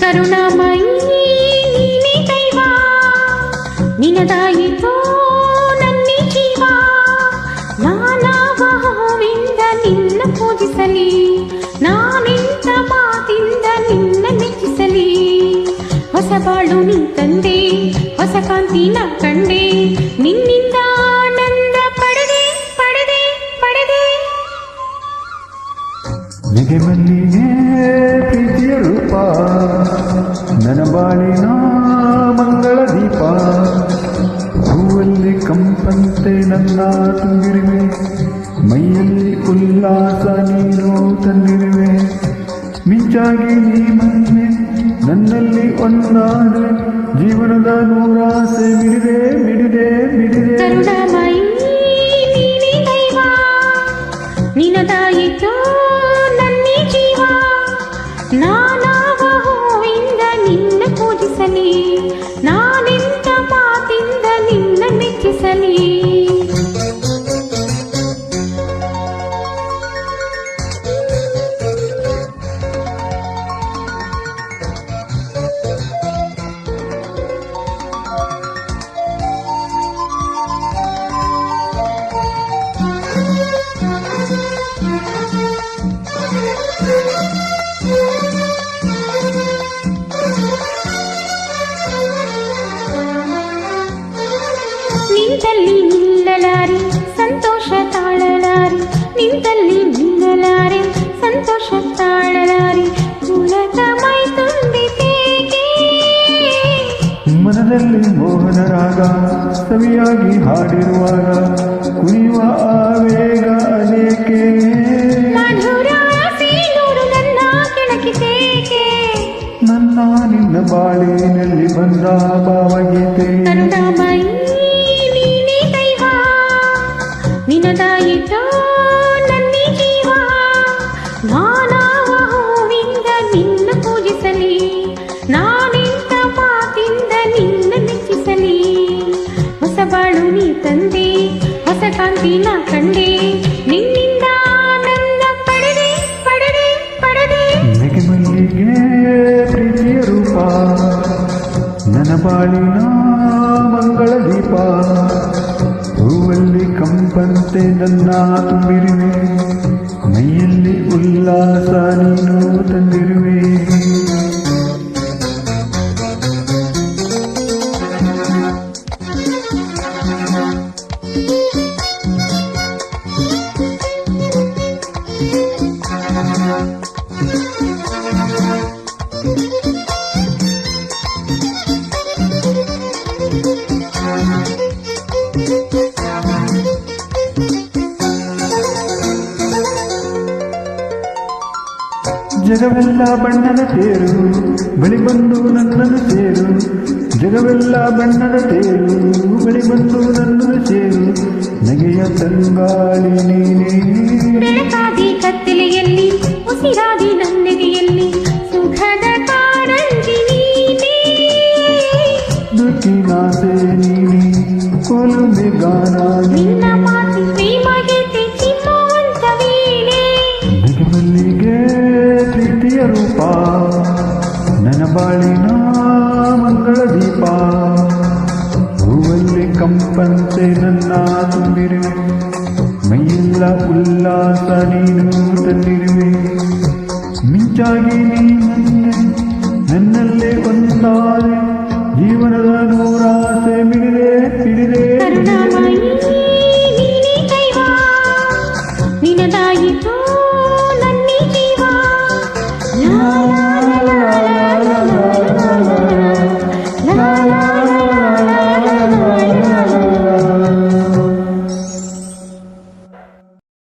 ಕರುಣಾಮಯಿ ನೀನೇ ದೈವ, ನಿನದಾಯಿತೋ ನನ್ನಿ ಜೀವ. ನಾನಾವಿಂದ ನಿನ್ನ ಪೂಜಿಸಲಿ, ನಾನಿಂದ ಮಾತಿಂದ ನಿನ್ನ ಮೆಚ್ಚಿಸಲಿ. ಹೊಸ ಬಾಳು ನೀ ತಂದೆ, ಹೊಸ ಕಾಂತಿ ನಾ ಕಂಡೆ, ನಿನ್ನಿಂದ ಆನಂದ ಪಡೆದೆ ಪಡೆದೆ ಪಡೆದೆ. ನಿಗೆ ಮಲ್ಲಿಗೆ ಪ್ರೀತಿಯ ರೂಪ, ನನ್ನ ಬಾಳಿನ ಮಂಗಳ ದೀಪ. ಹೂವಲ್ಲಿ ಕಂಪಂತೆ ನನ್ನ ತುಂಬಿರುವೆ, ಮೈಯಲ್ಲಿ ಉಲ್ಲಾಸ ನೀನು ತಂದಿರುವೆ. ಮಿಂಚಾಗಿ ನೀ ಮನ್ನೆ ನನ್ನಲ್ಲಿ ಒಂದಾದೆ, ಜೀವನದ ನೂರಾಸೆ ಮಿಡಿದೆ ಮಿಡಿದೆ ಮಿಡಿದೆ. ಕರುಣಾಮಯಿ ನೀನೇ ದೈವ, ನಿನದಾಯಿತೋ ನನ್ನಿ ಜೀವ. ನಾನಾವ ಹೂವಿಂದ ನಿನ್ನ ಪೂಜಿಸಲಿ, ನಾನಿಂದ ಮಾತಿಂದ ನಿನ್ನ ಮೆಚ್ಚಿಸಲಿ. ನಿಂತಲ್ಲಿ ನಿಲ್ಲಲಾರೆ ಸಂತೋಷ ತಾಳಲಾರೆ, ನಿಂತಲ್ಲಿ ನಿಲ್ಲಲಾರೆ ಸಂತೋಷ ತಾಳಲಾರೆ. ಉಲಕ ಮೈ ತುಂಬಿತೇಕೆ ಮನದಲ್ಲಿ ಮೋಹನ ರಾಗ ಸವಿಯಾಗಿ ಹಾಡಿರುವಾಗ, ಕುಣಿಯುವ ಆವೇಗ ಅನೇಕೆ. ಮಧುರ ಸೀನೂರು ನನ್ನ ಕೆಣಕಿತೇಕೆ, ನನ್ನ ನಿನ್ನ ಬಾಳಿನಲ್ಲಿ ಬಂದ ಭಾವಗೀತೆ. ಕರುಣಾಮಯಿ ನೀನೇ ದೈವ, ನಿನದಾಯಿತೋ ನನ್ನಿ ಜೀವ. ನಾನಾವ ಹೂವಿಂದ ನಿನ್ನ ಪೂಜಿಸಲಿ, ನಾನಿಂದ ಮಾತಿಂದ ನಿನ್ನ ಮೆಚ್ಚಿಸಲಿ. ಹೊಸ ಬಾಳು ನೀ ತಂದೆ, ಹೊಸ ಕಾಂತಿ ನಾ ಕಂಡೆ, ನಿನ್ನಿಂದ ಆನಂದ ಪಡೆದೆ ಪಡೆದೆ ಪಡೆದೆ. ನಿಗೆ ಮಲ್ಲಿಗೆ ಪ್ರೀತಿಯ ರೂಪ, ನನ್ನ ಬಾಳಿನ ಮಂಗಳ ದೀಪ. ಹೂವಲ್ಲಿ ಕಂಪಂತೆ ನನ್ನ ತುಂಬಿರುವೆ, ಮೈಯಲ್ಲಿ ಉಲ್ಲಾಸ ನೀನು ತಂದಿರುವೆ. ಜಗವೆಲ್ಲ ಬಣ್ಣದ ತೇರು, ಬಳಿ ಬಂದು ನನ್ನನ್ನು ಸೇರು. ಜಗವೆಲ್ಲ ಬಣ್ಣದ ತೇರು, ಬಳಿ ಬಂದು ನನ್ನನ್ನು ಸೇರು. ನಗೆಯ ತಂಗಾಳಿ ನೀನೇ, ಬೆಳಕಾದಿ ಕತ್ತಲೆಯಲ್ಲಿ ಉಸಿರಾದಿ ನನ್ನೆದೆಯಲ್ಲಿ, ಸುಖದ ಕಾರಂಜಿ ನೀನೇ. ದುಃಖಿನಾಸೆ ನೀನೇ, ಕೊಲುಮೆ ಗಾನ ನಿನ್ನ ಮಾತು ಪ್ರೇಮಗೀತೆ ಚಿಮ್ಮುವಂತ ವೀಣೆ. ನಿಗೆ ಮಲ್ಲಿಗೆ ಪ್ರೀತಿಯ ರೂಪ, ನನ್ನ ಬಾಳಿನ ಮಂಗಳ ದೀಪ. ಹೂವಲ್ಲಿ ಕಂಪಂತೆ ನನ್ನ ತುಂಬಿರುವೆ, ಮೈಯೆಲ್ಲ ಉಲ್ಲಾಸ ನೀನು ತಂದಿರುವೆ. ಮಿಂಚಾಗಿ ನೀ ನನ್ನಲ್ಲೇ ಒಂದಾದೆ, ಜೀವನದ ನೂರಾಸೆ ಮಿಡಿದೆ ಪಿಡಿದೆ.